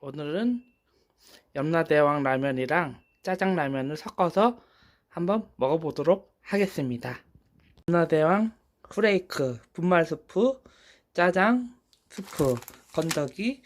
오늘은 염라대왕 라면이랑 짜장라면을 섞어서 한번 먹어보도록 하겠습니다. 염라대왕 후레이크, 분말 스프, 짜장 스프, 건더기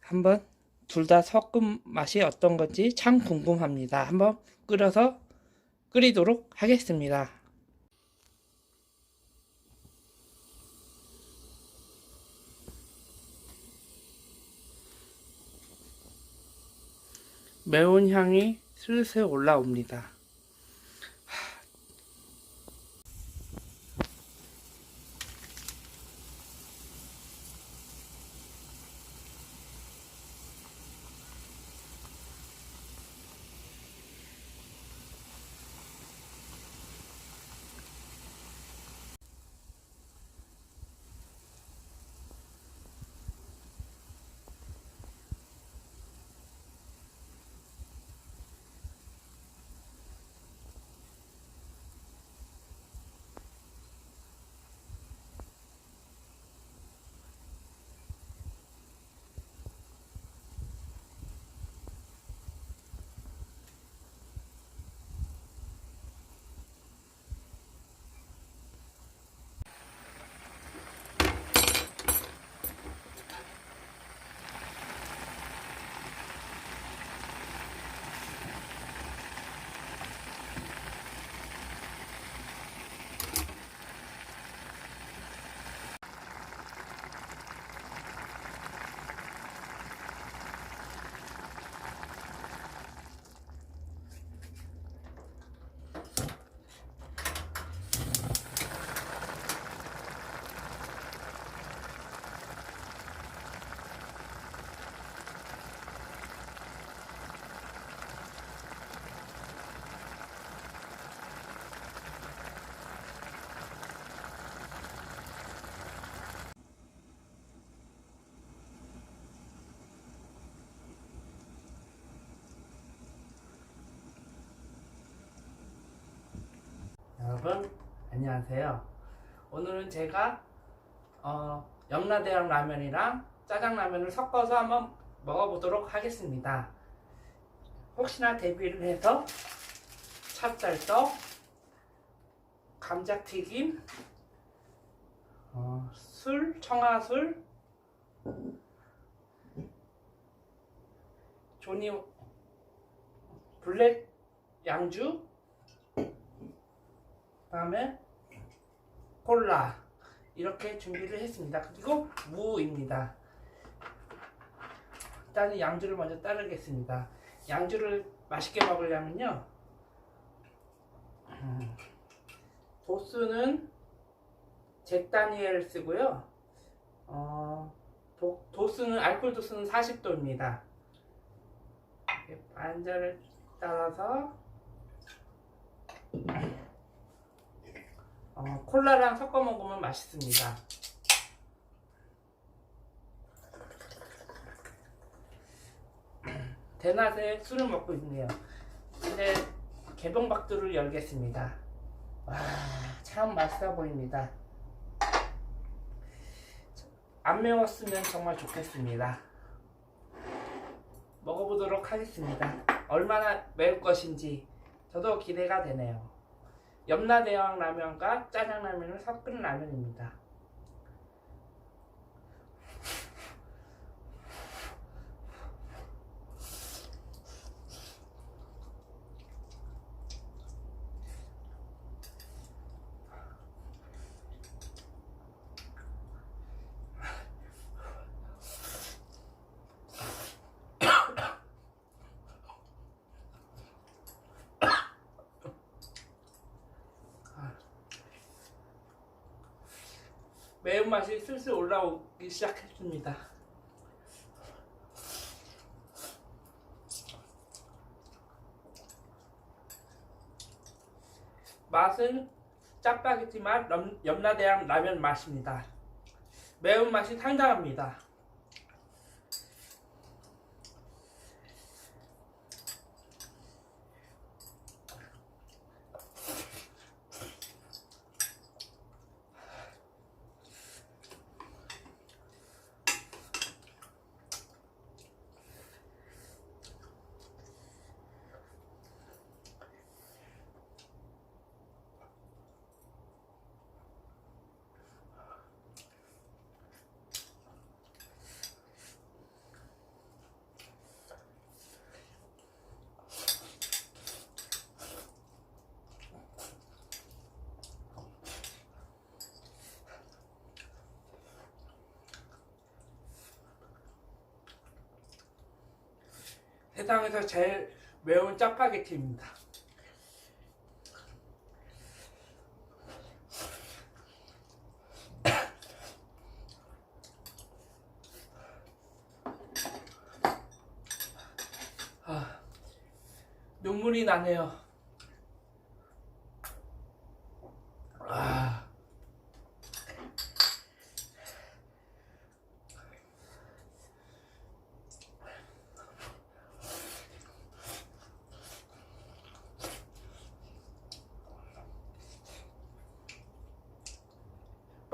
한번 둘 다 섞은 맛이 어떤 건지 참 궁금합니다. 한번 끓이도록 하겠습니다. 매운 향이 슬슬 올라옵니다. 여러분 안녕하세요. 오늘은 제가 염라대왕 라면이랑 짜장라면을 섞어서 한번 먹어보도록 하겠습니다. 혹시나 대비를 해서 찹쌀떡, 감자튀김, 술, 청아술, 조니 블랙 양주, 그다음에 콜라 이렇게 준비를 했습니다. 그리고 무입니다. 일단 양주를 먼저 따르겠습니다. 양주를 맛있게 먹으려면요, 도수는 잭 다니엘 쓰고요. 도수는 알코올 도수는 40도입니다. 반절을 따라서 콜라랑 섞어 먹으면 맛있습니다. 대낮에 술을 먹고 있네요. 이제 개봉박두를 열겠습니다. 와, 참 맛있어 보입니다. 안 매웠으면 정말 좋겠습니다. 먹어보도록 하겠습니다. 얼마나 매울 것인지 저도 기대가 되네요. 염라대왕 라면과 짜장라면을 섞은 라면입니다. 매운맛이 슬슬 올라오기 시작했습니다. 맛은 짜파게티 맛, 염라대왕 라면 맛입니다. 매운맛이 상당합니다. 세상에서 제일 매운 짜파게티입니다. 눈물이 나네요.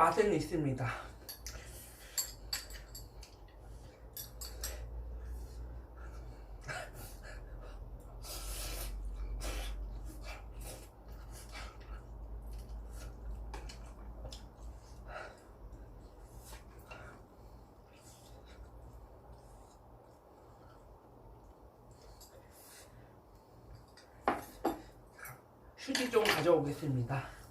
맛은 있습니다. 휴지 좀 가져오겠습니다.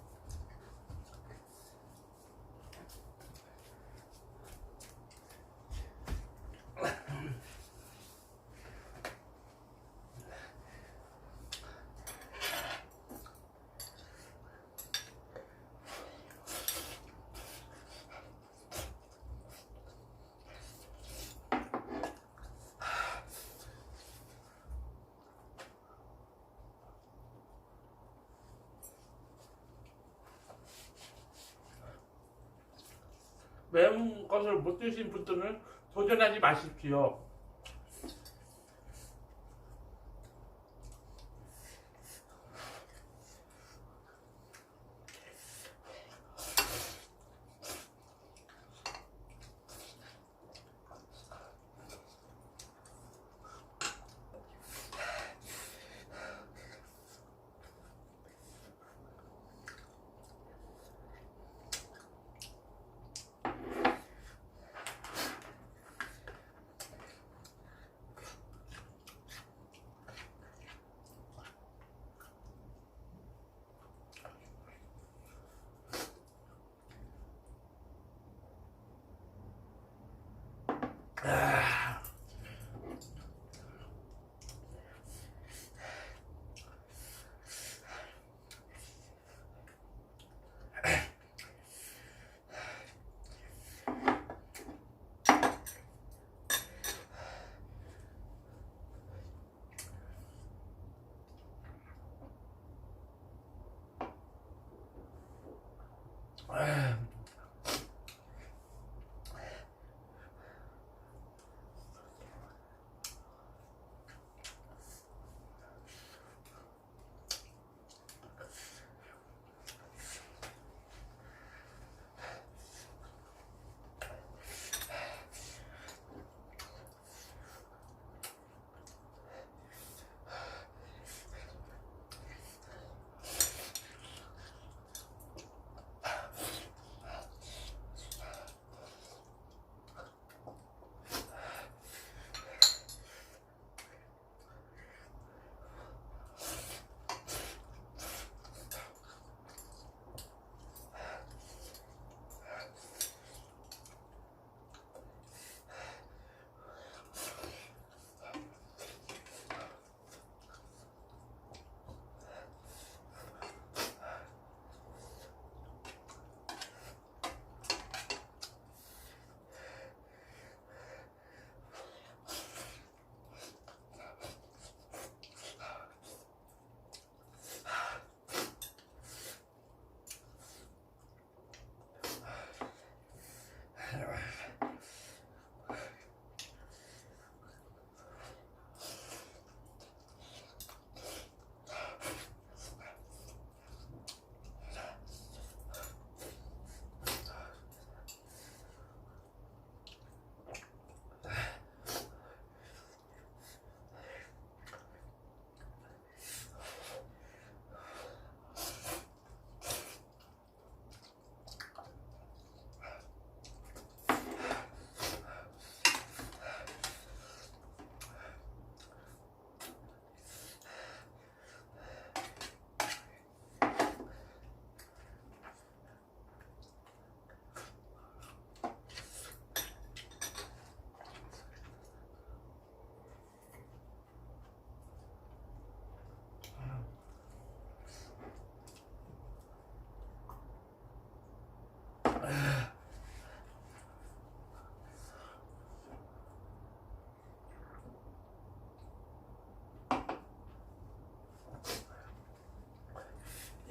매운 것을 못 드신 분들은 도전하지 마십시오.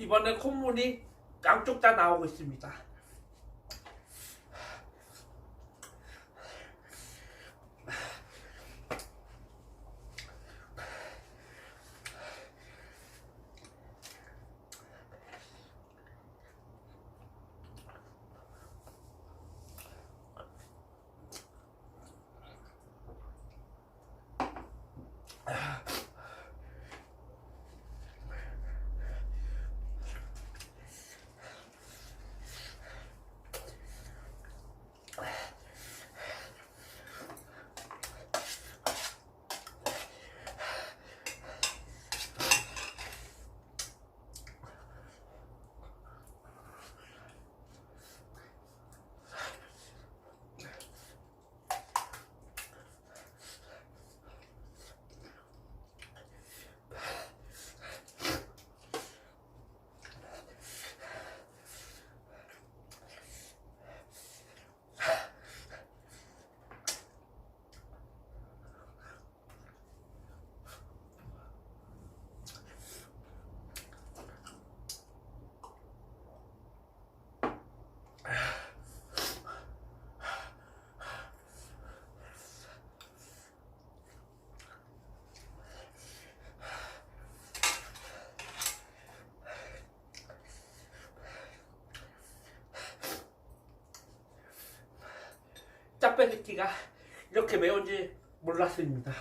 이번에 콧물이 양쪽 다 나오고 있습니다. 짜파게티가 이렇게 매운지 몰랐습니다.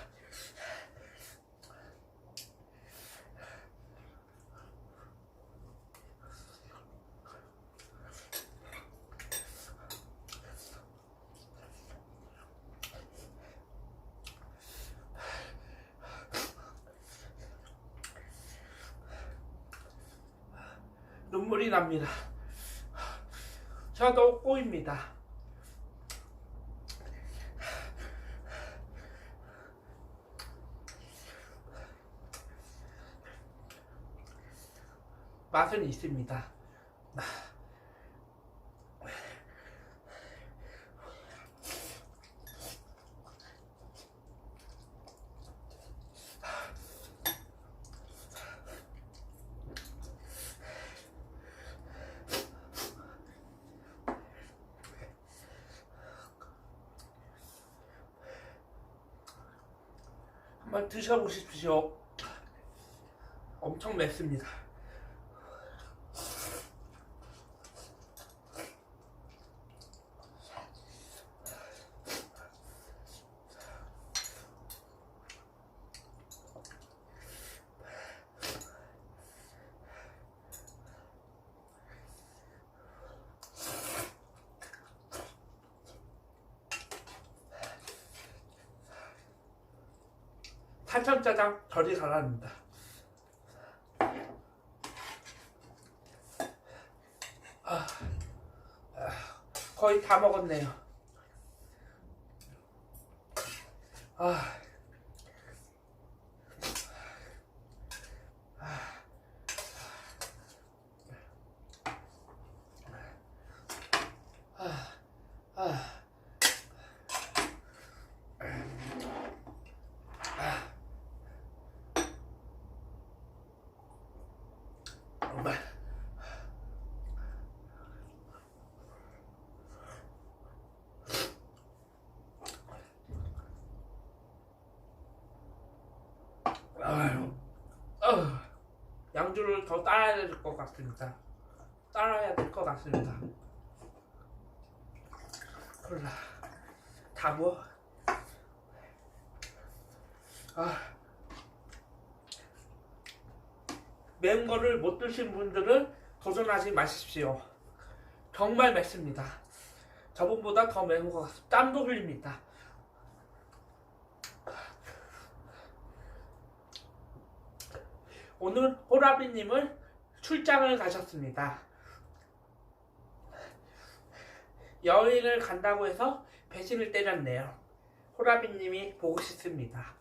눈물이 납니다. 저도 꼬입니다. 맛은 있습니다. 한번 드셔보십시오. 엄청 맵습니다. 탄천짜장 절이 가랍니다. 거의 다 먹었네요. 양주를 더 따라야 될 것 같습니다. 따라야 될 것 같습니다. 콜라 다 뭐? 매운 거를 못 드신 분들은 도전하지 마십시오. 정말 맵습니다. 저번보다 더 매운 것 같습니다. 땀도 흘립니다. 오늘 호라비님은 출장을 가셨습니다. 여행을 간다고 해서 배신을 때렸네요. 호라비님이 보고 싶습니다.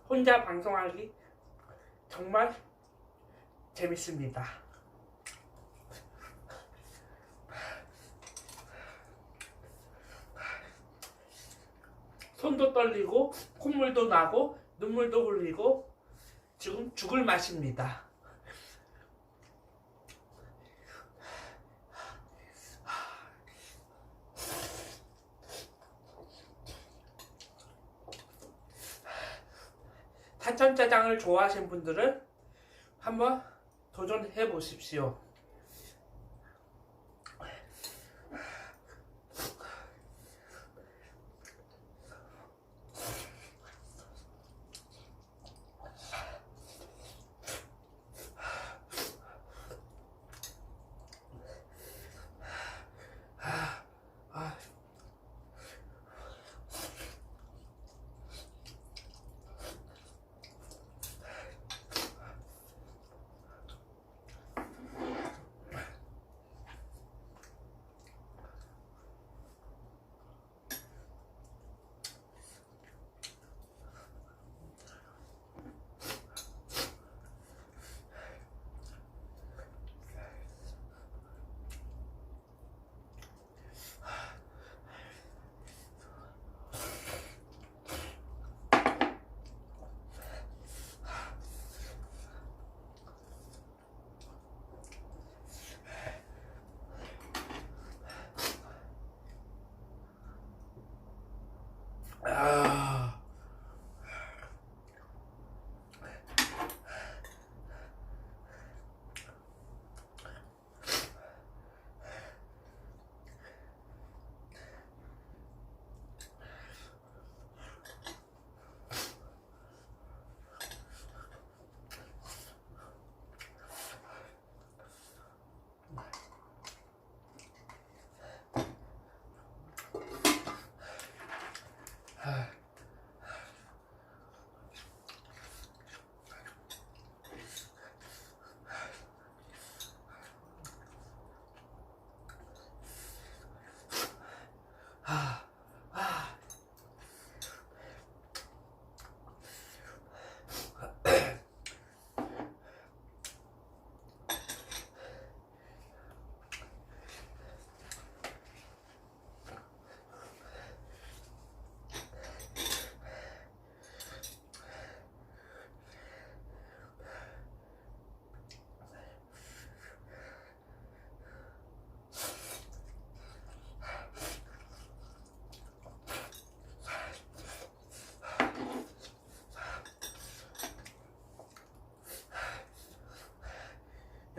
혼자 방송하기 정말 재밌습니다. 손도 떨리고 콧물도 나고 눈물도 흘리고 지금 죽을 맛입니다. 탄천짜장을 좋아하시는 분들은 한번 도전해 보십시오.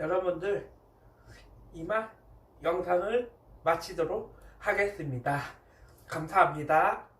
여러분들 이만 영상을 마치도록 하겠습니다. 감사합니다.